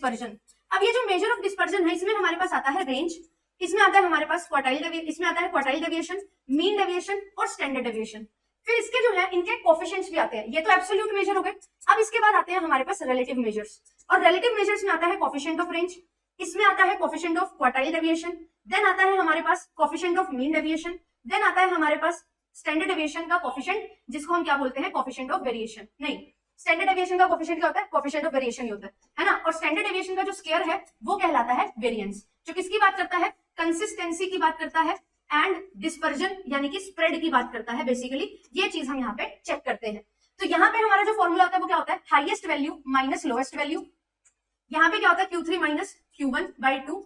Dispersion. अब ये जो मेजर ऑफ डिस्पर्जन है इसमें हमारे पास आता है रेंज, इसमें आता है हमारे पास इसमें आता है क्वार्टाइल डेविएशन, मीन डेविएशन और स्टैंडर्ड डेविएशन। फिर इसके जो है इनके कोफिशिएंट्स भी आते हैं, ये तो एब्सोल्यूट मेजर हो गए। अब इसके बाद आते हैं हमारे पास रिलेटिव मेजर्स, और रिलेटिव मेजर्स में आता है कोफिशिएंट ऑफ रेंज, इसमें आता है coefficient of quartile deviation, then आता है हमारे पास coefficient of mean deviation, then आता है हमारे पास स्टैंडर्ड डेविएशन का कोफिशिएंट, जिसको हम क्या बोलते हैं कोफिशिएंट ऑफ वेरिएशन। नहीं, स्टैंडर्ड डेविएशन का कोफिशिएंट क्या होता है, कोफिशिएंट ऑफ वेरिएशन ही होता है ना। और स्टैंडर्ड डेविएशन का जो स्क्वायर है वो कहलाता है वेरिएंस, जो किसकी बात करता है, कंसिस्टेंसी की बात करता है एंड डिस्पर्जन यानी कि स्प्रेड की बात करता है। बेसिकली ये चीज हम यहाँ पे चेक करते हैं। तो यहाँ पे हमारा जो फॉर्मूला होता है वो क्या होता है, highest value minus lowest value. यहाँ पे क्या होता है Q3 minus Q1 by 2,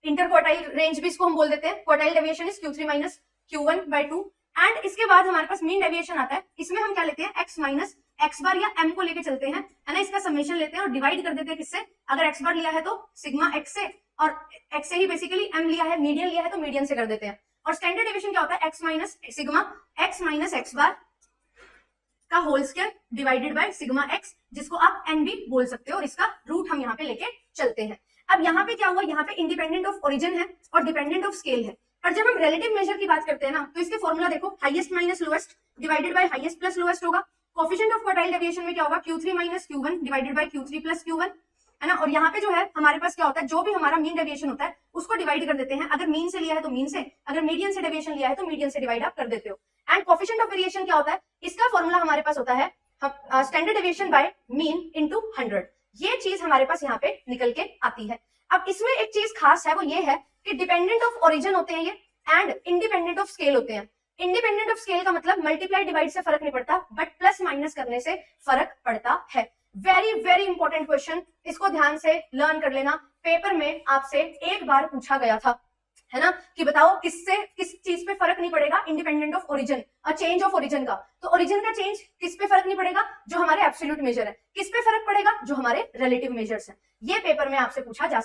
inter quartile range भी इसको हम बोल देते हैं, quartile deviation is Q3 minus Q1 by 2। And इसके बाद हमारे पास मीन डेविएशन आता है, इसमें हम क्या लेते हैं x माइनस एक्स बार या m को लेके चलते हैं, है ना, इसका समेशन लेते हैं और डिवाइड कर देते हैं किससे, अगर एक्स बार लिया है तो सिग्मा x से, और x से ही बेसिकली m लिया है, मीडियन लिया है तो मीडियन से कर देते हैं। और स्टैंडर्ड डेविएशन क्या होता है, x minus sigma x minus x bar का whole square divided by sigma x, जिसको आप n भी बोल सकते हो, और इसका रूट हम यहाँ पे लेके चलते हैं। अब यहाँ पे क्या हुआ, यहाँ पे इंडिपेंडेंट ऑफ ओरिजिन है और डिपेंडेंट ऑफ स्केल है। और जब हम रिलेटिव मेजर की बात करते हैं ना, तो इसके फॉर्मूला देखो, highest minus lowest divided by highest plus lowest होगा। कोफिशिएंट ऑफ क्वार्टाइल डेविएशन में क्या होगा, Q3 minus Q1 divided by Q3 plus Q1, है ना। और यहाँ पे जो है हमारे पास क्या होता है, जो भी हमारा मीन डेविएशन होता है उसको डिवाइड कर देते हैं, अगर मीन से लिया है तो मीन से, अगर मीडियन से डेविएशन लिया है तो मीडियन से डिवाइड आप कर देते हो। एंड कोफिशिएंट ऑफ वेरिएशन क्या होता है, इसका फॉर्मूला हमारे पास होता है standard deviation by mean into 100। ये चीज हमारे पास यहाँ पे निकल के आती है। अब इसमें एक चीज खास है, वो ये है कि डिपेंडेंट ऑफ ओरिजिन होते हैं ये एंड इंडिपेंडेंट ऑफ स्केल होते हैं। इंडिपेंडेंट ऑफ स्केल का मतलब मल्टीप्लाई डिवाइड से फर्क नहीं पड़ता, बट प्लस माइनस करने से फर्क पड़ता है। वेरी वेरी इंपॉर्टेंट क्वेश्चन, इसको ध्यान से लर्न कर लेना। पेपर में आपसे एक बार पूछा गया था, है ना, कि बताओ किससे किस चीज पे फर्क नहीं पड़ेगा, इंडिपेंडेंट ऑफ ओरिजिन और चेंज ऑफ ओरिजिन का। तो ओरिजिन का चेंज किस पे फर्क नहीं पड़ेगा, जो हमारे एब्सोल्यूट मेजर है। किस पे फर्क पड़ेगा, जो हमारे रिलेटिव मेजर्स हैं। ये पेपर में आपसे पूछा जा सकता है।